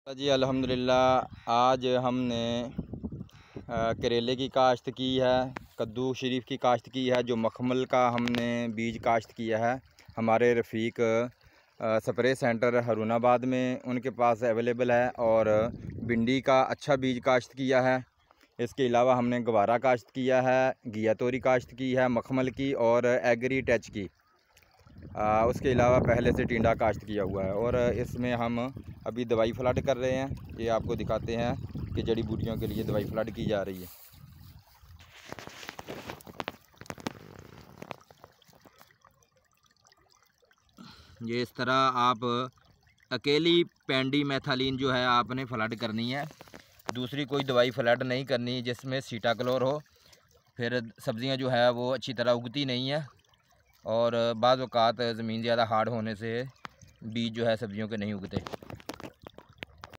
जी अल्हम्दुलिल्लाह आज हमने करेले की काश्त की है, कद्दू शरीफ की काश्त की है। जो मखमल का हमने बीज काश्त किया है हमारे रफ़ीक स्प्रे सेंटर हरुनाबाद में, उनके पास अवेलेबल है। और भिंडी का अच्छा बीज काश्त किया है। इसके अलावा हमने गवारा काश्त किया है, घिया तोरी काश्त की है मखमल की और एग्री टच की। उसके अलावा पहले से टिंडा काश्त किया हुआ है। और इसमें हम अभी दवाई फ्लड कर रहे हैं। ये आपको दिखाते हैं कि जड़ी बूटियों के लिए दवाई फ्लड की जा रही है। ये इस तरह आप अकेली पेंडी मैथालीन जो है आपने फ्लड करनी है, दूसरी कोई दवाई फ्लड नहीं करनी जिसमें सीटाक्लोर हो। फिर सब्ज़ियां जो है वो अच्छी तरह उगती नहीं है और बाज़ औक़ात ज़मीन ज़्यादा हार्ड होने से बीज जो है सब्ज़ियों के नहीं उगते।